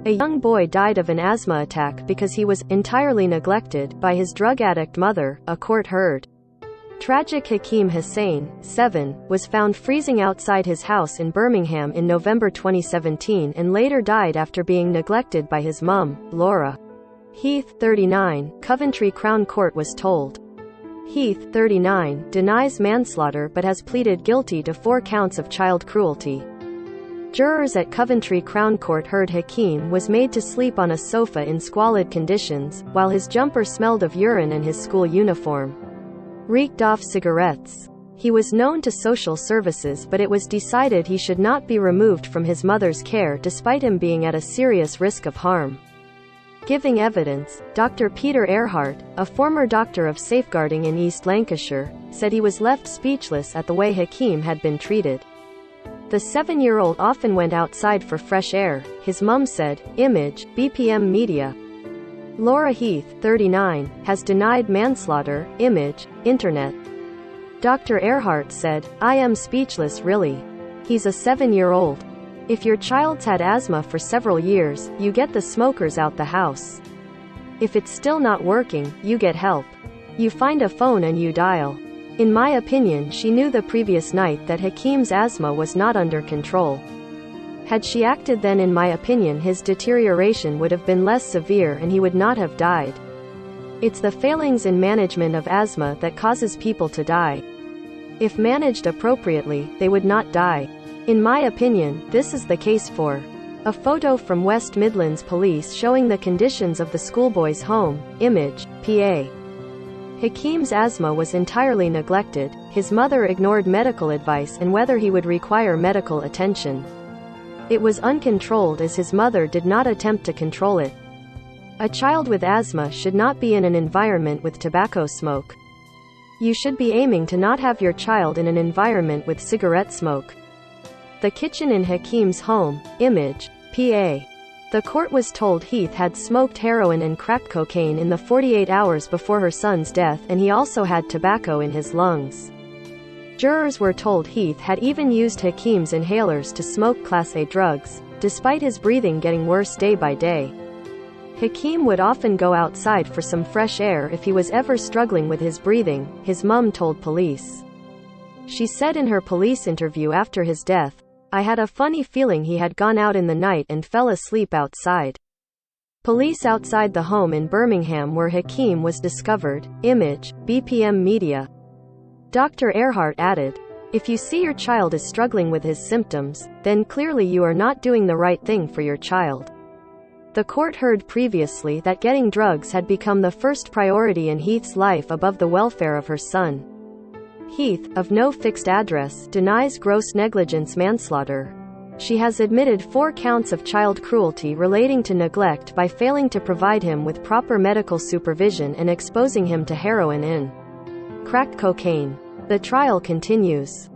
A young boy died of an asthma attack because he was entirely neglected by his drug addict mother, a court heard. Tragic. Hakeem Hussein, 7, was found freezing outside his house in Birmingham in November 2017 and later died after being neglected by his mum, Laura. Heath, 39, Coventry Crown Court was told. Heath, 39, denies manslaughter but has pleaded guilty to 4 counts of child cruelty. Jurors at Coventry Crown Court heard Hakeem was made to sleep on a sofa in squalid conditions, while his jumper smelled of urine and his school uniform reeked of cigarettes. He was known to social services, but it was decided he should not be removed from his mother's care despite him being at a serious risk of harm. Giving evidence, Dr. Peter Earhart, a former doctor of safeguarding in East Lancashire, said he was left speechless at the way Hakeem had been treated. The 7-year-old often went outside for fresh air, his mum said. Image, BPM Media. Laura Heath, 39, has denied manslaughter. Image, Internet. Dr. Earhart said, "I am speechless really. He's a 7-year-old. If your child's had asthma for several years, you get the smokers out the house. If it's still not working, you get help. You find a phone and you dial." In my opinion, she knew the previous night that Hakeem's asthma was not under control. Had she acted then, in my opinion, his deterioration would have been less severe and he would not have died. It's the failings in management of asthma that causes people to die. If managed appropriately, they would not die. In my opinion, this is the case for a photo from West Midlands Police showing the conditions of the schoolboy's home. Image, PA. Hakeem's asthma was entirely neglected. His mother ignored medical advice and whether he would require medical attention. It was uncontrolled as his mother did not attempt to control it. A child with asthma should not be in an environment with tobacco smoke. You should be aiming to not have your child in an environment with cigarette smoke. The kitchen in Hakeem's home. Image, PA. The court was told Heath had smoked heroin and crack cocaine in the 48 hours before her son's death, and he also had tobacco in his lungs. Jurors were told Heath had even used Hakeem's inhalers to smoke Class A drugs, despite his breathing getting worse day by day. Hakeem would often go outside for some fresh air if he was ever struggling with his breathing, his mum told police. She said in her police interview after his death, "I had a funny feeling he had gone out in the night and fell asleep outside." Police outside the home in Birmingham where Hakeem was discovered. Image, BPM Media. Dr. Earhart added, "If you see your child is struggling with his symptoms, then clearly you are not doing the right thing for your child." The court heard previously that getting drugs had become the first priority in Heath's life above the welfare of her son. Heath, of no fixed address, denies gross negligence manslaughter. She has admitted 4 counts of child cruelty relating to neglect by failing to provide him with proper medical supervision and exposing him to heroin and crack cocaine. The trial continues.